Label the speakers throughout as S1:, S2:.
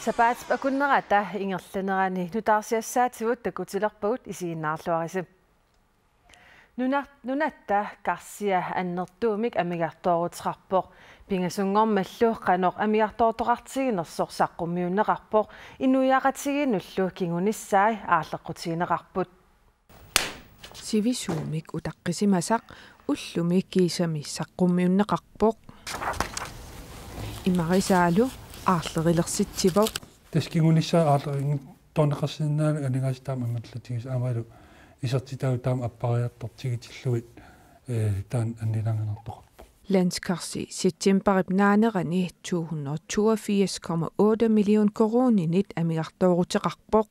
S1: Sapaat pakunnerata ingerlanerani nutaarsiassaatigut takutilerpagut isiginnaarluarisam. Nunatta karsia annertuumik amigartooruteqarpoq pingasungormallu qanoq amigartootoqartiginersoq saqqummiunneqarpoq innuiaqatiginullu kingunissaai aarleqqutigineqarput.
S2: Sivisuumik utaqqisimasaq ullumik kiisami saqqummiunneqarpoq imarisaalu aarlerilersitsivoq
S3: taskigunissa aarlerin toneqarsinnaana anigastaam angerlatigis amalu isertitau taam appariartortigitilluit taan annilanganertoqarpoq
S2: Landskarsi septemberip naanerani 282,8 million koroninit amigartooruteqarpoq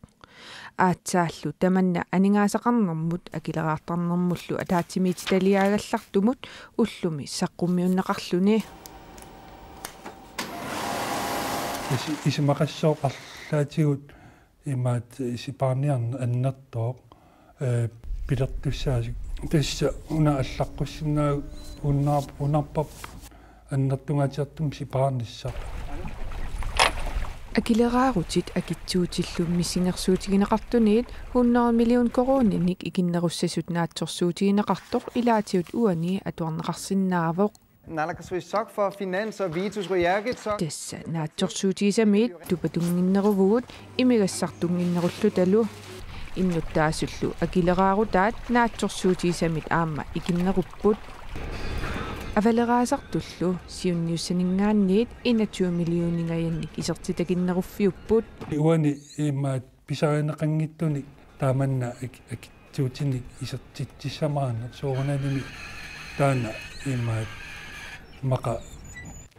S2: aatsaallu tamanna aningaasaqarnermut akileraartarnermullu ataatimiiti taliaagallartumut ullumi saqqummiunneqarluni
S3: isimaqassooqarlaatigut imaat isipaarniarna annertooq pilertussaasik tassa una allaqqussinnaag unarpap annertungaatiartum sipaarnissaq
S2: akilerarutit akitsuutillum missingersuutigineqartuniit 100 million koroninik ikinnerussasut naatsorsuutigineqartoq ilaatiut uani atuarneqarsinnaavoq
S4: naalakasuissaq for finans og Vitus Royagit
S2: tassa naatsorsuutigisamiit tupatunginneruvugut imigassartunginnerullu talu innuttaasullu akileraarutaat naatsorsuutigisamit aamma ikinnerupput avaleraasartullu siunniussaningaanniit 21 millioningayannik isertitakinneruffiupput
S3: uani imaat pisarineqanngittunik taamanna akitsuutinik isertitsissamaana soorunanimi taana imaat maqa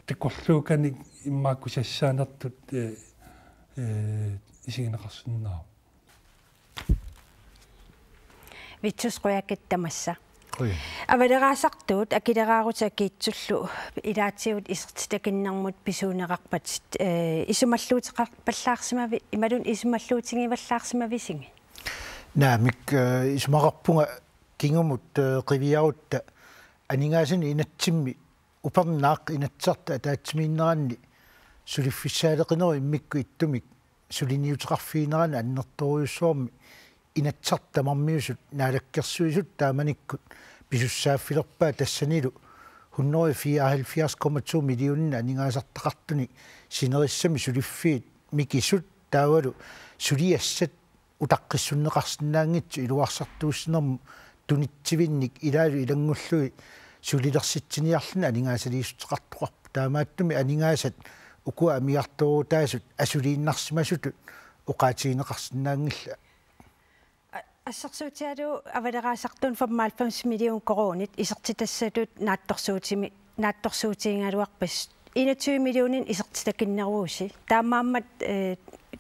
S3: tikorluukanik immaakkusassaanertut isigineqarsinnaa
S5: Vitus Royagit tamassa avaleraasartuut akileraarut akiitsullu ilaatigut isertitakinnermut pisuuneqarpat isumalluutiqarpallaarsimavi imalun isumalluutigivallaarsimavisingi
S6: naamik isumaqarpunga kingumut qiviarutta aningaasini inatsimmi upernaaq inatsarta ataatsimiinneranni suliffissaaleqineri immikku ittumik suliniuteqarfiinerana annertoriussoormi inatsarta marmiusut naalakkersuisut taamanikkut pisussaaffilerpaa tassanilu 174,2 millionin aningaasartaqartuni sinerissami suliffiit mikisut taavalu suliassat utaqqissunneqarsinnaangitsu iluarsartuusnermu tunitsivinnik ilaalu ilangullui sulilersitsiniarluna aningaasaliissuteqartoqarpu taamaattumi aningaasat ukua amiartoorutaasut asuliinnarsimasutut uqaatigineqarsinnaangilla
S5: ассерсуутиалу авалераасартун 95 миллион коронит исертитассатут наатторсуутиингалуарпас 21 миллионин исертитакиннерууси таамааммат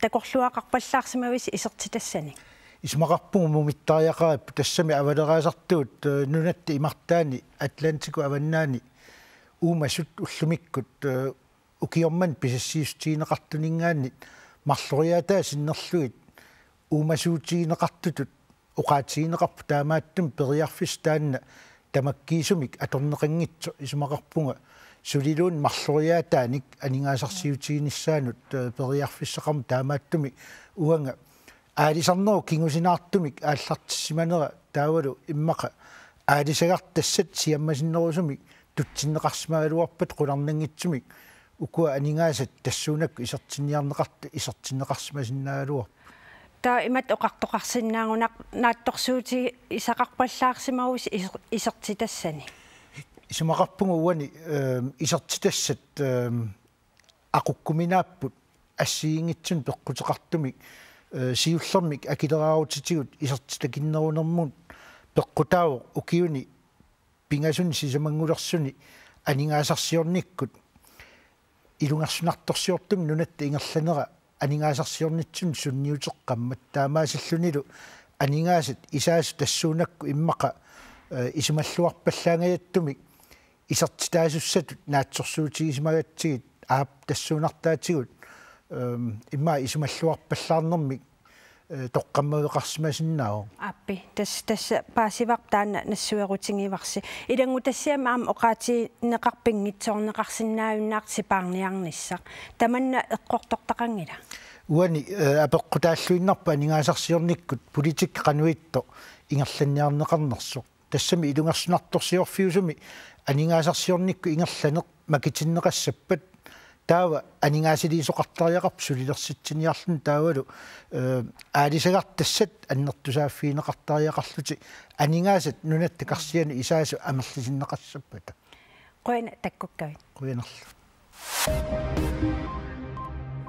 S5: такорлуақарпаллаарсимавис исертитассани
S6: исмақарпугу мумиттариақариппу тассами авалераасартуут нунатта имартаани атлантику аваннаани уумасут уллумиккут укиорман писассиустигинеқартунингааннит марлориатаа синнерлуит уумасуутигинеқартутут уqaatigineqarpu taamaattum periarfis taanna tamakkiisumik atorneqanngitsu isumaqarpunga suliluun marloriaataanik aningaasarsiutiginissaanut periarfissaqarmu taamaattumi uanga aalisarneru kingusinaartumik aallartissimanera taavalu immaqa aalisagartassat siammasinnerusumik tutsinneqarsimagaluarpat qularnanngitsumik ukua aningaasat tassuunakku isertinniarneqarta isertinneqarsimasinnaaluar
S5: та имат оқартоқарсиннаагунақ наатторсуути исақарпаллаарсимавус исертитассани
S6: исумақарпугу уани исертитассат ақуккуминааппут ассиингитсун пеққутеқартумик сиуллермик акилераарутитигут исертитакиннерунэрмун пеққутаавоқ укиуни пингасуни сисамангулерсуни анигаасарсиорниккут илунгарсунарторсиортум нунатта ингерланера анигаасарсиорнитсун сунниутеққаммат таамаасиллунилу анигаасат исаасу тассуунакку иммақа исумаллуарпаллаангаяттумик исертитаасуссатут наатсорсуутигисмагатсигит аап тассуунартаатигут имма исумаллуарпаллаарнэрмик тоққаммавеқарсимасиннао
S5: аппи тасса паасивартаана нассуерутингиварси илангу тассиама аама оқаати неқарпингитсоорнеқарсинаавиннаақ сипаарниарниссақ таманна эққортортақангила
S6: уани апеққутааллуиннарпа анигаасарсиорниккут политик қануитто ингерланниарнеқарнерсо тассами илунгерсунарторсиорфиусуми анигаасарсиорникку ингерланеқ макитиннеқассаппат таава анигаасилиисоқартариақарп сулилерситсиниарлун таавалу аалисагартассат аннертусааффиинеқартариақарлути анигаасат нунаттакарсиани исаасу амерлисиннеқассаппата
S5: қойна таккуккавит
S6: қуянерлу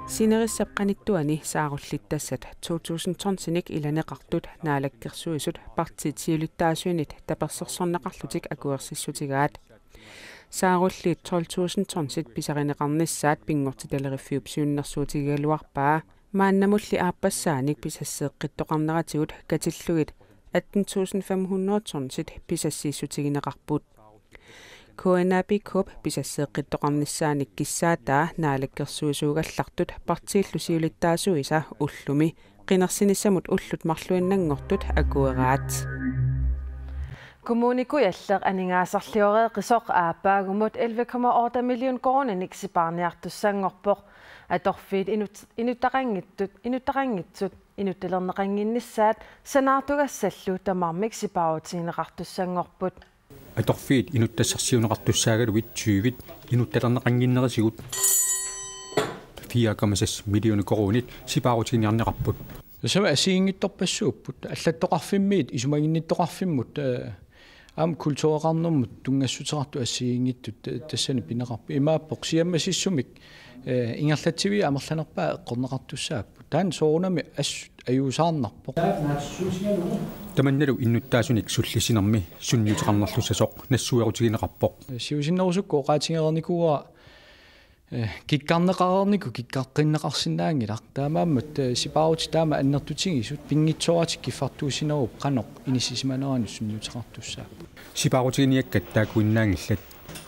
S2: синериссапқаниттуани сааруллиттассат 2013-ник иланеқартут наалаккерсуисут партиитиулиттаасуинит таперсерсорнеқарлутик акуерсиссутигаат сааруллиит 12,000 писаринеқарниссаат пингортиталериффиуп сиуннэрсуутигалуарпаа мааннамулли ааппассааник писассеэққиттоқарнератигут катиллугит 18,500 писассииссутигинеқарпут коэнаби коп писассеэққиттоқарниссааник киссаатаа наалаккерсуисуугаллартут партииллусиулиттаасуиса уллуми қинерсинissамут уллут марлуиннангортут акуераат
S1: Kommunikujalleq aningaasarlioree aappaagumut 11,8 million kronenik siparniartussanngorpoq atorfiit inuttaqanngitsut inuttelerneqanginnissaat sanaartugassallu tamarmik sipautiineqartussanngorput
S7: atorfiit inuttassarsiuneqartussaagaluit 20 inuttelerneqanginnerisigut 4,6 million kronit sipautiinearneqarput
S8: sama asiingittorpassuupput аллаттоқарфиммиит исумагинниттоқарфиммут аам культуреқарнэрмут тунгассутерарту ассиингиттут тассани пинеқарпу имааппоқ сиаммасиссумик ингерлатсиви амерланерпаа эққорнеқартуссааппу таан соорунами ассут аюусаарнарпоқ
S7: таманналу иннуттаасуник суллисинерми сунниутеқарнерлуссасоқ нассуерутигинеқарпоқ
S8: сиусиннерусукку оқаатингерникуа киккарнеқарернику киккаққиннеқарсинаангилар таамааммат сипаарути таама аннертутигисут пингитсоратик киффартуусинеруп қаноқ инисисиманаануссунниутеқартуссааппу
S7: сипаарутигиниаккат таакуиннаангиллат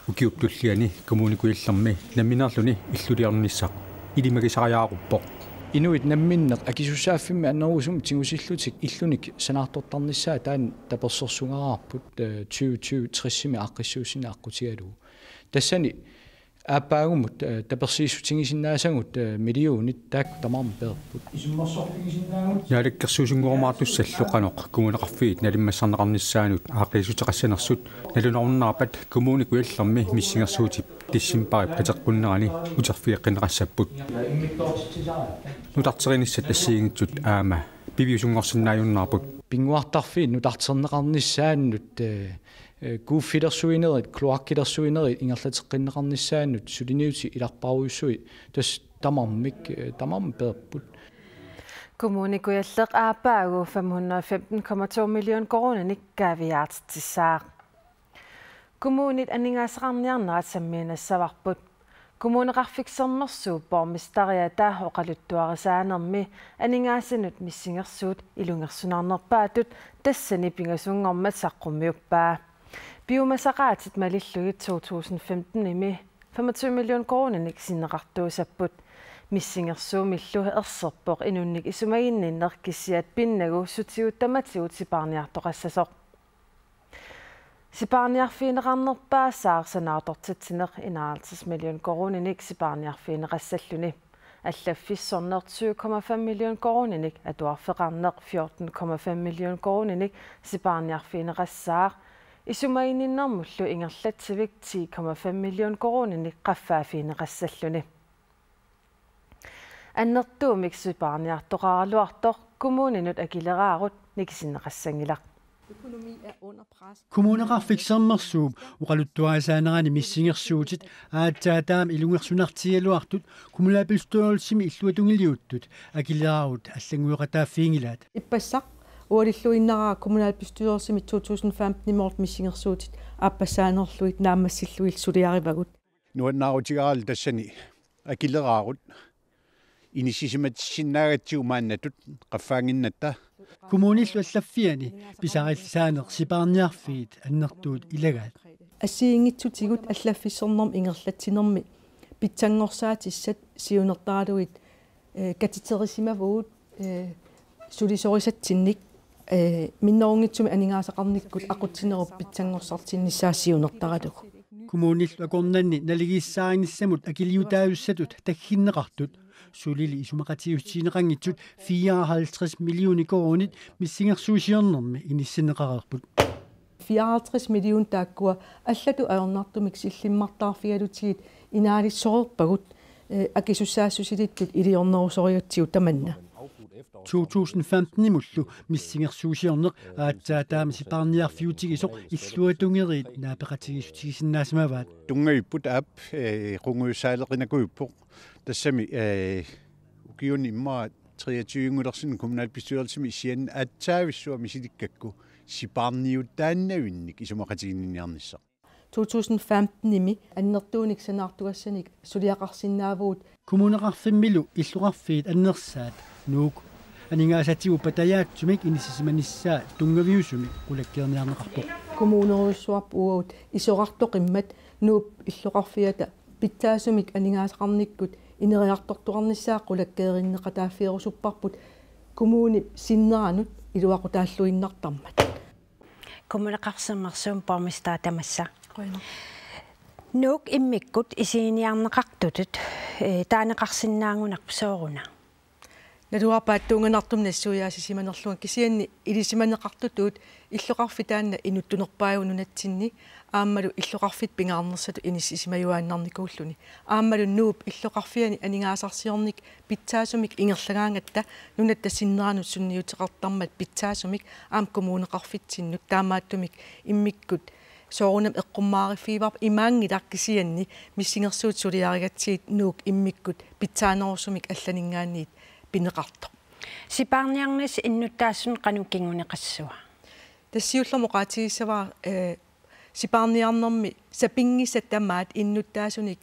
S7: укиуптуллиани коммуникуиллерми намминерлуни иллулиарниссақ илимагисариааруппоқ
S8: инуит намминнеқ акисусааффимми аннерусум тигусиллутик иллуник санаартортарниссаа таан таперсерсунгаарпут 2020 30-ми аққиссуусинааққутигалу тассани ааппаагумут таперсииссутингисиннаасагут миллионит таак тамарм перпут
S7: исуммерсорпигисиннаагут наалаккерсуусунгуормаатуссаллоқаноқ кумунеқарфиит налиммассарнеқарниссаанут аақиисутеқассанерсут налунорнаарпат коммуникуиллерми миссингерсуутип тиссимпарип катеққуннерани утерфиэққинеқассаппут нутартериниссат тассиингитсут аама пивиусунгорсинааюннаарпут
S8: пингуартарфиит нутартернеқарниссааннут гуффилерсуинерит клоаккилерсуинерит ингерлатеққиннеқарниссааннут сулиниути иларпаруйуссуи тас тамармик тамарм перппут
S1: kommunikujalleq aapaagu 515,2 million kronenik kaaviaartittissaaq kommunit aningaasaqarniarnerat sammiinassavarbut kommuneqarfiksernersuu bormistariata oqaluttuarisaanermi aningaassanut missingersuut ilungersunarnerpaatut tassani pingasungormat saqqummiuppaa Biomassaqaatit malillugit 2015 imi 25 million kronenik sinneqartuusapput missingersuumillu erserpoq inunnik isumaginninnerkissiat pinnagu sutiuttamatiguut siparniartoqassasoq siparniarfiineqarnerpaa saarsanaartortitsineq 51 million kronenik siparniarfiineqassalluni allafissornert 7,5 million kronenik atuarfeqarneq 14,5 million kronenik siparniarfiineqassaaq isumaginninnermullu ingerlatsivik 10,5 million kronenik qaffaafiineqassalluni аннертуумик сипаарниартоқаралуарторқ коммуунинут акилераарут никисиннеқассангилақ
S9: Kommuneqarfiksernersuum uqaluttuasaanерани миссингерсуутит аатсаатаам илунгерсунартигалуартут кумулаапилстуорулсими иллуатунгилиуттут акилераарут аллангуеқатааффиингилаат
S10: иппассақ уалиллуиннараа кумулаапилстуорулсими 2015 иморт миссингерсуутит ааппасаанерлуит наамассиллуил сулиаривагут
S11: нуаннаарутигараал тассани акилераарут инисисиматсиннаагатсиумааннатут qaffaanginnata
S9: коммуниллу аллаффиани писариллисаанеқ сипаарниарфиит аннертуут илагаат
S10: ассиингитсутигут аллаффиссернерм ингерлатсинерми питсангорсаатиссат сиунертаралуит катитерисимавуут sulisorisatsinnik minnorungitsumi aningaasaqarnikkut aqutsineruppitsangorsortinnissaasiunertaralugu
S9: kommunil akornanni naligissaarinnissamut akiliutaayussatut tagginneqartut sulili isumaqatiussiineqangitsut 54 millioni koronit missingersuusiornermi inissinneqarerput
S10: 54 million taakkua allatu aornartumik sillimmartaarfialutigit inaalissorerpagut akisussaassусилиттут илиорнерусориутсиу таманна
S9: 2015 mullu missingersuusiorneq aatsaataami siparniarfiutigisoq illuatungeriit naapeqatigisutigisinnaasmavaat
S11: tungayipput aap qunguussaaleqinakuippoq tassami ukiuni imma 23 kommunalbestyrelsemi sian aatsaavissua silikkakku siparniuttaannavinnik isumaqatiginniarnissa
S10: 2015 imi annertuunik sanaartugassanik suliaqarsinnaavuut
S9: kommuneqarfimmilu illuqarfiit annersaat nuuk aningaasatigu patayaatsumik inissisimanissaa tungaviusumi qulakkiarniarneqarpoq
S10: kommuneruissuarpu uut isoqartoqimmat nuup illuqarfiata pitsaasumik aningaasaqarnikkut ineriartortuqarnissaa qulakkeerinneqataaffierusupparput kommuni sinneranut iluaqutaalluinnartarmat
S5: kommuneqarsimmersuum pormistaa tamassa nuuk immikkut isiiniarneqartutut taaneqarsinnaangunarpu sooruna
S10: naluarpaattuunganartum nassuuyaasisimanerluan kisianni ilisimaneqartutuut illoqarfi taanna inuttunerpaagununatsinni aammalu illoqarfit pingaarnersatu inissisimajuaannarnikuulluni aammalu nuup illoqarfiani aningaasarsiornik pitsaasumik ingerlagaangatta nunatta sinneranut sunniuteqartarmat pitsaasumik aam kommuneqarfitsinnut taamaattumik immikkut soorunam eqqummaarifiivarp imaangilaqkisianni missingersuut suliarigatsiit nuuk immikkut pitsaanerussumik allaningaanniit pineqarto
S5: siparniarnis innuttaassun qanukinguneqassua
S10: tassiullermoqaatigisavaa siparniarnermi sapingisatamaat innuttaasunik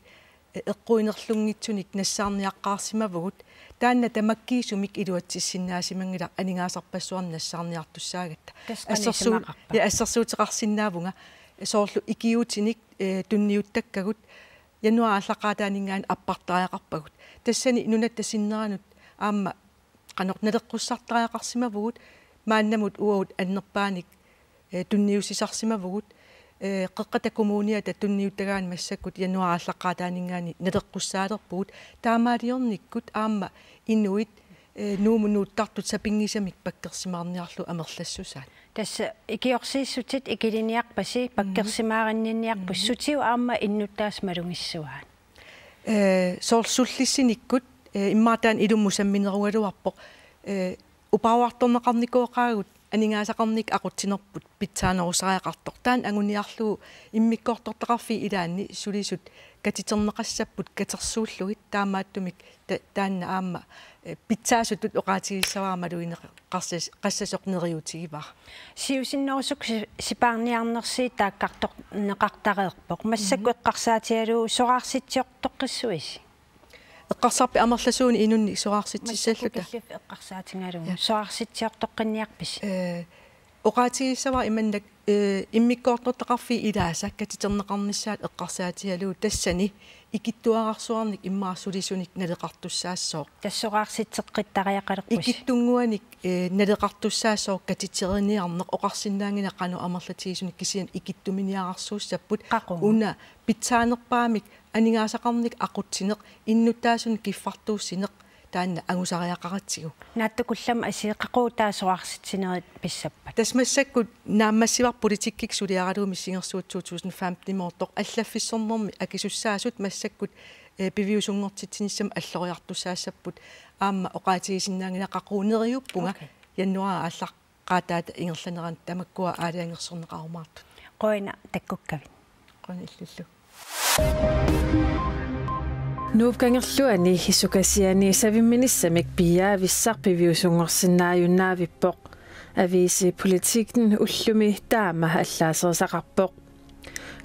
S10: eqquinerlungitsunik nassaarniaqqaarsimavugut taanna tamakkiisumik iluatsissinnaasimanngila aningaasarpassuarni nassaarniartussaagatta assерsuuteqarsinnaavunga soorlu ikiutinik tunniuttakkagut janua allaqaataaningaan appartariaqarpagut tassani nunatta sinneranut aamma qanornaleqqussartariaqarsimavugut maannamut uut annerpaanik tunniussisarsimavugut qeqqata kommuniata tunniuttagaan massakut janua allaqaataaningaani naleqqussaalerpugut taamaaliornikkut aamma inuit nuumunuuttartut sapingisamik pakkersimaarniarlu amerlassusaat
S5: tassa ikiorsiissutit ikiliniarpasi pakkersimaaranniarpussutiu aamma innuttaas malungissuaan
S10: soorsullissinikut immaatan ilummusamminerualuarpoq upauartorneqarnikuoqaagut aningaasaqarnik aqutsinerput pitsaanerusariaqartor taan anguniarluu immikkoortortaqarfi ilaanni sulisut katiterneqassapput katersuullugit taamaattumik taanna aamma pitsaasutut oqaatigissawaamaluine qassasoqneriutigivar
S5: siusinnerusuk sipaarniarnersi taakkartoq neqartareerpoq massakku eqqarsaatialuu soqaarsitsiortoqqissuisi
S10: eqqarsarpi amerlasuuni inunni soqaarsitissalluta
S5: eqqarsaatigalugu soqaarsitsiortoqqinniarpis
S10: oqaatigissawa imannak immikkoortortaqarfi ilaasa katiterneqarnissaat eqqarsaatialuu tassani ikittuaqarsuarnik immaarsulisunik naleqartussaassooq
S5: tassoqaarsittеққиттариақалерпус
S10: ikittunguanik naleqartussaassooq katiterniarneq oqarsinnaangina qanu amerlatiisunik kisian ikittuminiaqarsuussapпут una pitsaanerpaamik aningaasaqarnik aqutsineq innuttaasun kiffartuussineq taanna angusariaqaratsigu
S5: naattukullam asiiqaquutaasoqarsitsinerit pissappat
S10: tasmassakkut naammassivar politikkik suliaraluumi missingersuut 2015 moortoq allaffissornermi akisussaasut massakkut piviusungortitsinissam alloriartussaassapпут aamma oqaatigisinnaangina qaquuneriuppunga jannuara allaqqaataata ingerlaneran tamakkua aaliangersorneqarumaartut
S5: qoina takkukkavit
S10: qoina illullu
S1: nuupkangerluani hisukasiani savimminissamik piaavissarpiviusungorsinnaajunnaavippoq avisi politikken ullumi taama allaasersaqarpoq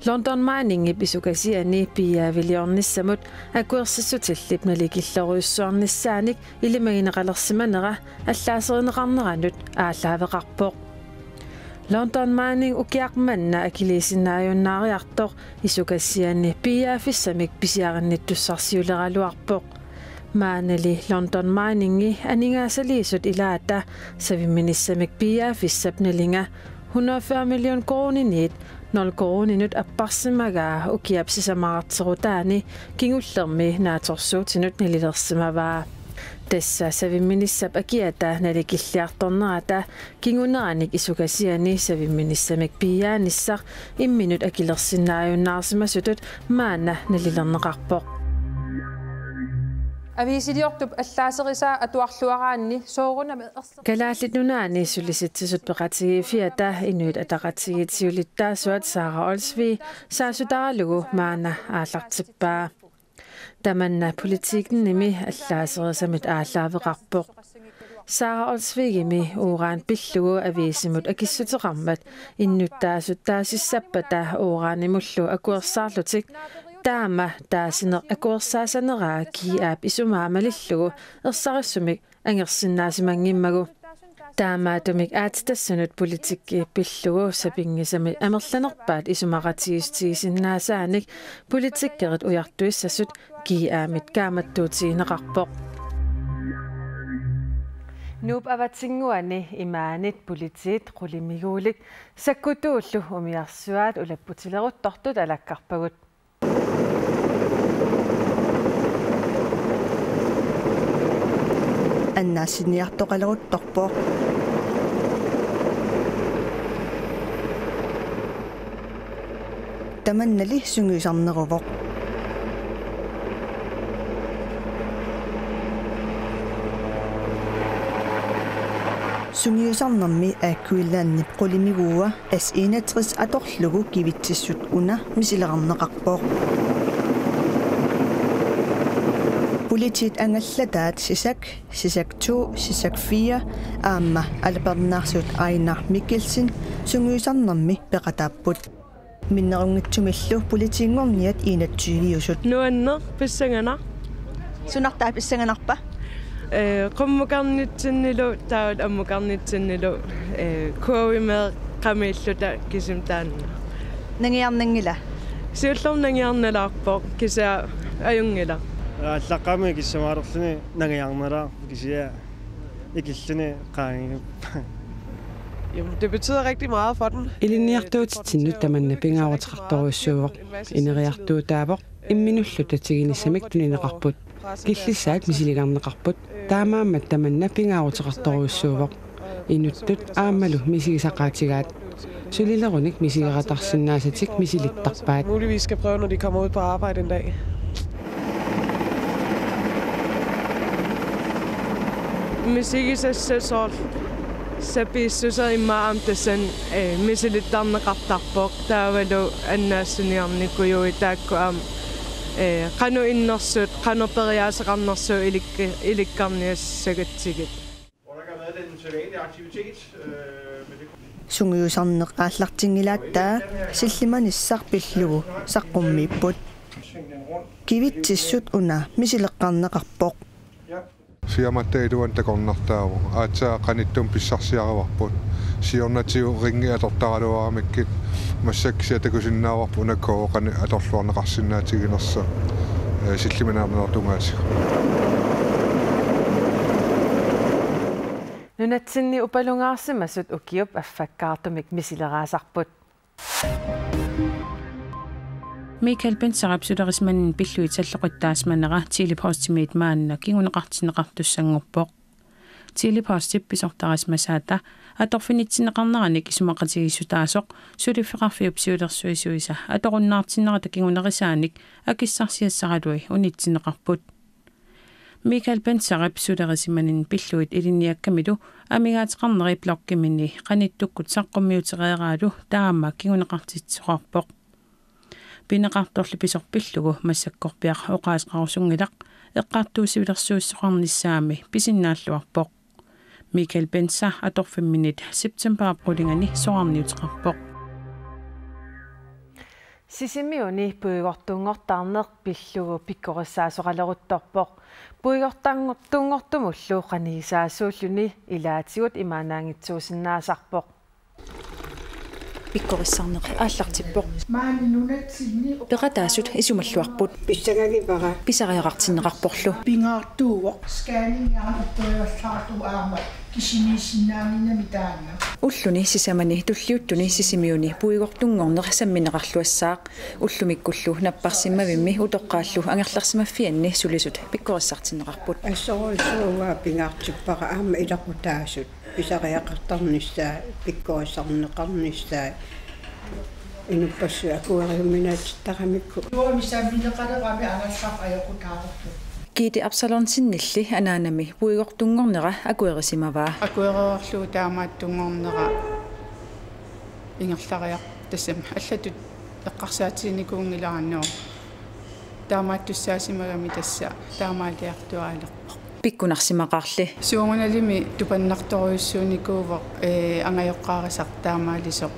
S1: London Mining pisukasiani piaaviliornissamut akuersissutillip nalikilleruissuarnissaanik ilimagineqalersimanera allaaserneqarneranut ааllaaveqarpoq London Mining ukiaqmanna akilisinnaajunnaariartoq isukassiani piaafissamik pisiarinnittussarsiuleraluarpoq Maaneli London Miningi aningaasaliisut ilaata saviministamik pia fissapnelinga 140 million kroninit nol kroninut apparsimagaa ukiapsisamaqarterutaani kingullermi naatorsuutinut nililersimavaa tässä saviministap akiata nalikilliartornerata kinguneranik isukasiani saviministamik piaanissaq imminut akilersinnaajunnaarsimasutut maana nalilerneqarpoq
S12: Avisidiortup allaaserisa atuarluaraanni soorunami
S1: kalaallit sulisitsisut peqatigifiata inuit ataqatigitsiulittaasuat Sara Olsvig saasutaralugu maana aallartippaa tamanna politikken nimi allaaserissamit aalaaveqarpoq Sara Olsvigimi uuraan pillugu aviisimut akissuteqarmat innuttaasuttaasissappata uuraanimullu akuersaarlutik Taama taasiner akuersaasaneraa kiaap isumaamalillugu ersarissumik angersinnaasimanngimmagu taamaatumik aatistassanut politikki pillugu sapingisami amerlanerpaat isumaqatigistigisinnaasaanik politikkerit ujartuissassut kiaamit kaamattuutiineqarpoq Nuup avatsinguani imaanit politiit qulimiguulik sakkutuullu umiarsuaat ulapputileruttortut alakkarpagut
S13: аннаассиниартоқалерутторпоо таманнали сунгуисарнерувоқ сунгиусарнэрми ааккуиллааннип qulимигууа ас 61 аторлугу кивитсиссут уна мисилеқарнеқарпоо Politik angallatat sisak 2, sisak 4, aamma alapernarsut Einar Mikkelsen, sunguisarnermi peqatapput. Minnerungitsumillu politiinngorniat 21-usut.
S14: Nuanner pissangana.
S13: Sunartaa pissanganarpa?
S14: Qummukarnitsinnilu taut ammukarnitsinnilu kuawimeq qamiilluta kisimtaanna.
S13: Nangiarnangila.
S14: Siullornangiarnalaarpoq kisa ajungila.
S15: Allaqami kissamaarulluni nangiarnala kisia ikilluni qaangi.
S14: Jamen, det betyder rigtig meget for den.
S2: Iliniartuutinnut tamanna pingaavatiqartoruissuuvoq ineriartuutaavoq imminullutattiginissamik tunineqarput killissaat misiligarneqarput taamaammat tamanna pingaavatiqartoruissuuvoq inuttut aammalu misigisaqaatigaat sulilerunik misigeratarsinnaasatik misilittarpaat
S14: muligvis skal prøve når de kommer ud på arbejde en dag. Misigisassasoor sapissusa immaamtassan misilittarneqartarpoq taavalu annaassuniarnikkuju taakkuam qanu innersut qanorperiaaseqarnersu ilikkarniassagatigit.
S13: Sungiusarneq aallartingilaattaa sillimanissar pillugu saqqummiipput kivitsissut una misileqqarneqarpoq
S16: siamattailuan takornartaavu aatsaa qanittum pissarsiaravarput siornatiu ringi atortaraluaramikkit massakkisia takusinnaavarpu nakko qani atorluarneqarsinnaatiginersa sillimanarnertungaati
S1: Nunatsinni upalungaarsimasut ukiup affakkaartumik misileraasarput
S17: Michael Benserapsudarismanin pilluitalloqittaasmanera tiilipostimit maanna kinguneqartineqartussangorpoq tiilipostippisortarismasaata atorfinitsinneqarneranik isumaqatigissutaasoq suliffeqarfiupsiulersuisuisa atorunnaartinnerata kingunerisaanik akissarsiassaralui unitsineqarput Michael Benserapsudarismanin pilluit iliniakkamilu amigaatiqarneri blokkimini qanittukkut saqqummiutereeraalu taamma kinguneqartitsoqarpoq Pineqartorlipisorpillugu massakkorpiaq oqaasqarussungilaq eqqaartuusivilersuussoqarnissaami pisinnaalluarpoq Michael Benser atorfimminit september-aprulingani soarniuteqarpoq
S1: Sisimiuni puigortuungortaarneq pillugu pikkorissaasoqaleruttorpoq puigortaangortuungortumullu qanigisaassuulluni ilaatigut imaanaangitsuusinnaasarpoq
S18: пиккорissarneq ааллартиппоq
S5: маанинунатсинни
S18: пеқатаасут исумаллуарпут
S5: писсагагипара
S18: писариақартиннеқарпорлу
S5: пингаартууво сканингиарнаттуйаллаарту аама кисимииссиннаанинами таанна
S18: уллуни сисамани туллиуттуни сисимиуни пуигортунгорнеқ самминеқарлуассаақ уллумиккуллу наппарсиммавимми утоққааллу ангерларсимаффианни сулисут пиккорissartinneқарпут
S5: ассорисуугаа пингаартиппара аама илақутаасут писариақартарниссаа пиккорissarneqarniссаа инуппассу акуариуминаатиттарамикку юамисааминеқалерами агаллаап аёқутаарорту
S18: кити апсалорнсиннилли анаанами пуигортунгорнера акуерисимаваа
S19: акуерерлуу таамааттунгорнера ингерлариақ тассам аллатут эққарсаатиникуунгиларанноо таамааттуссаасимагами тасса таамаалиартуаалерпо
S18: пиккунарсимақарли
S19: суунгалими тупаннарторуйуссууникуувоқ ангайоққарисақ таамаалисоқ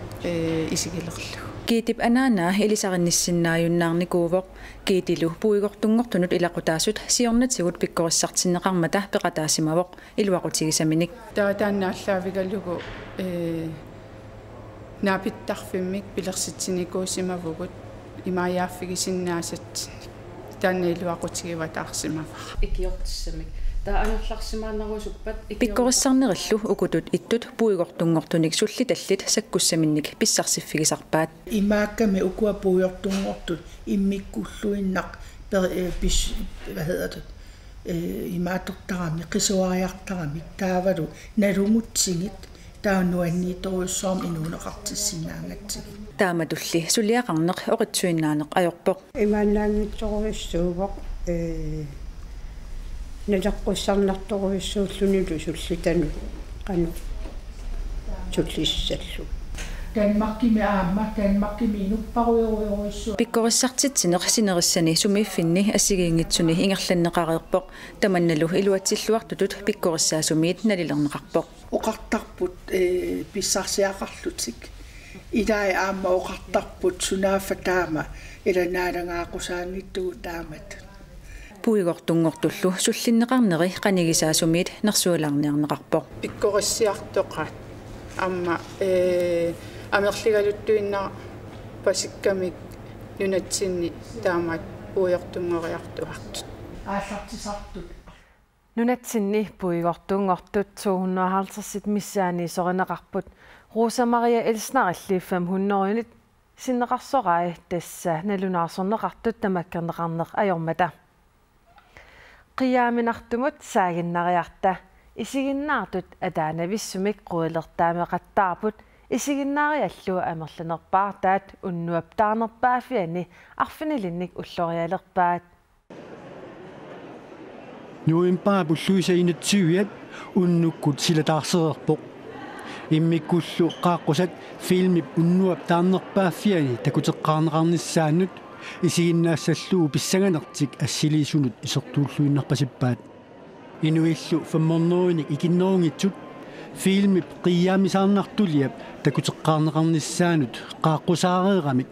S19: исигилерлу
S18: китип анаана илисаринниссиннааюннаарникуувоқ китилу пуигортунгортунут илақутаасут сиорнатигут пиккорissartinneqarmata пеқатаасимавоқ илуақутигисаминик
S19: таатааннааллаавигаллугу наапиттарфиммик пилерситсиникуусимавгут имааяаффигисиннаасат тааннаилуақутигива таарсимава
S2: икиортиссамик таанерларсимааннерусуппат
S18: пиккорissarnerилlu укутут иттут пуигортунгортуник сулли таллит саккуссаминник писсарсиффигисарпаат
S5: имаакками укуа пуйортунгортут иммиккуллуиннақ пис hvad hedder det имаатортарами қисуариартарами таавалу налумутсигит таануанниторуссоорм инуунеқартиссинаангатсиг
S18: тааматулли сулиақарнеқ оқитсуиннаанеқ аёрпоқ
S5: имааннаангитсоруиссуувоқ налаққуссарнарторуиссууллуниlu суллитану қану суллиссаллу Danmarkimi aamma Danmarkimi inupparuйоруйоруиссуа
S18: пиккорissartitsinеқ синериссани сумииффинни ассигиингитсуни ингерланнеқариерпоқ таманналу илуатсиллуартутут пиккориссаасумиит налилернеқарпоқ
S5: оқартарпут писсарсиақарлутик илаи аама оқартарпут сунааффа таама иланаалагаақусаангиттугу таамат
S18: пуигортунгортуллу суллиннеқарнери қанигисаасумиит нерсуалаарниарнеқарпоқ
S19: пиккориссиартоқат амма амерлигалуттуиннаа пасиккамик нунатсинни таамаат пуйортунгориартуартут
S5: ааллартисартут
S1: нунатсинни пуигортунгортут 250 миссаани соринеқарпут Rosa Maria Elsnaralli 500-unit синнеқарсорай тасса налунаарсорнеқартут тамаккернеқарнеқ ajormata қиааминартумут саагиннариарта исигиннаартут атаанависсумик қуилертаамеқаттаарпут исигиннаариаллуа амерланерпаар таат уннуаптаарнерпаафиани арфинилинник уллориалерпаат
S9: нуимпаа пуллуисаинатсуиат уннуккут силатаарсерерпоқ иммиккуллу qaaqusat filmip unnuaптаарнерпаафиани такутеққарнеқарниссаанут исигиннаассаллуу писсаганертик ассилиисунут исертууллуиннерпасиппаат инуиллу фамморнеруник икиннерунгитсут фильмип қиаамисаарнартулиап такутеққарнеқарниссаанут qaaqusaareeramik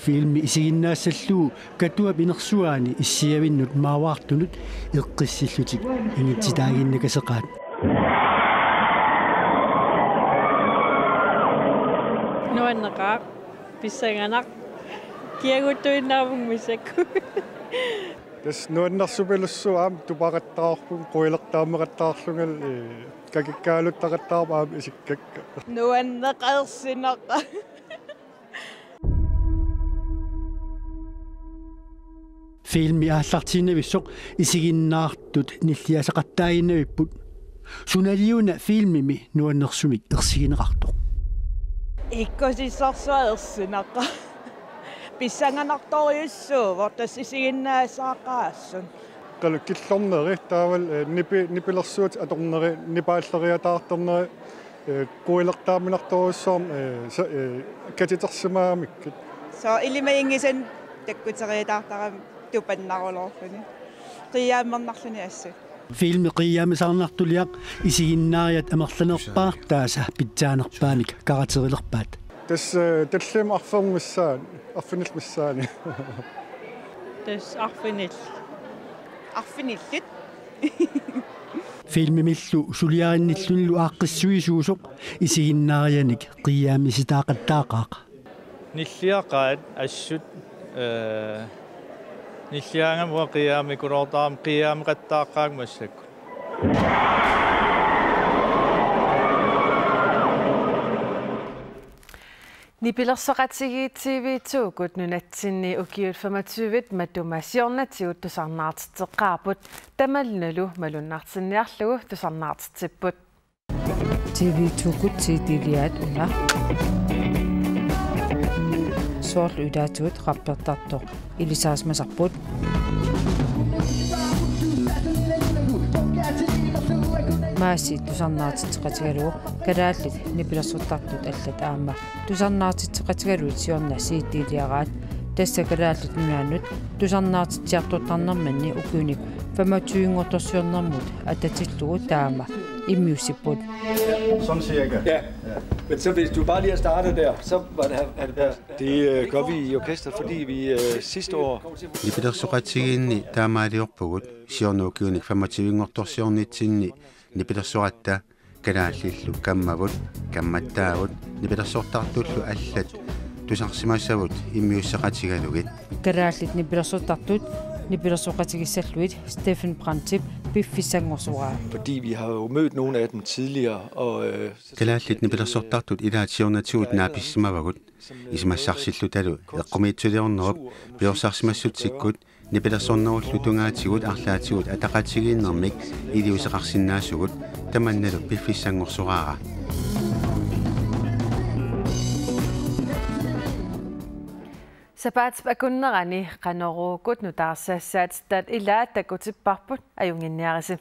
S9: filmi исигиннаассаллуу катуап инерсуаани иссиавиннут мааваартунут эққиссиллутик ингитситаагиннакасеқаат
S20: нуаннеқаа писсаганақ киагуттуиннаавун мисакку
S21: тас нуаннарсупилуссуаам тупақаттаарпун қуилертаамеқаттаарлугал какиккаалуттақаттаарпаам исиккакка
S20: нуаннеқарсинеқа
S9: filmi ааллартинависсоқ исигиннаартут ниллиасеқаттаагиннавиппут суналиуна фильмими нуаннерсумик ерсигинеқартоқ
S20: иккосиссорсуаерсинаqa писсанганарториуссуувор тас исигиннаасаақаасsun
S21: qal killorneri taawal nipillersuut atorneri nipaalleriataartorneri kuilertaaminartoruussoorm katitersimaamikkat
S20: so ilimaingisan takkuteriataartaram tupannarulorluni qiyaamernarluni assut
S9: filmi qiyaamisarnartuliaq isiginnaariat amerlanerpaartaasa pitsaanerpaamik karaterilerpaat
S21: tas tallim arfermissaani arfinilmissaani
S20: tas arfinillit
S9: Filmimillu suliarinnillunlu aaqqissuisuusoq isiginnaarianik qiyaamisitaaqattaaqaaqa.
S4: Nilliaqaat assut nilliaangamua qiyaamikulortaam qiyaamiqattaaqaagmassakku.
S1: Nipilersoqatigiit TV2-kut nunatsinni ukiut 25 matumaasiornatigut tusarnaartitteqqaarput tamalnalu malunnartinniarlugu tusarnaartitsipput.
S22: TV2-kut siitiliaat una soorlu idaatugut qarpertartoq ilisaasmasarput maasi tusarnaartitteqatigalugu kalaallit nipilersortartut allat aamma tusarnaartitteqatigaluit siorna siitiliaraat tassa kalaallit nunaannut tusarnaartitsiartortarnermanni ukuunik 25-ngortorsiornermut atatillugu taama immiussipput.
S23: Sådan cirka. Ja. Men så hvis du bare lige har startet der, så var det det gør vi i orkestret, fordi vi sidste år
S24: Nipilersoqatigiinni taamaaliorpugut siornuukiunik 25-ngortorsiornitsinni nipilersoqatta kalaallillu kammavut kammattaavut nipilersortartullu allat tusarsimassavut immiussaqatigalugit
S22: kalaallit nipilersortartut nipilersoqatigissalluit Steffen Brandtip biffissangorsuraa.
S23: Fordi vi har jo mødt nogle af dem tidligere og
S24: kalaallit nipilersortartut ilaatiornatigut naapissimavagut isimassarsillu eqqumiitsuliornerup piorsaarsimassutsikut nipilersornerullu tungaatigut arlaatigut ataqatigiinnermik iliuseqarsinnaasugut tamannalu biffissangorsuraa.
S1: Sapat akunnerani qanorukut nutaarsaassaat tat ilaat takutipparput ajunginniarisi.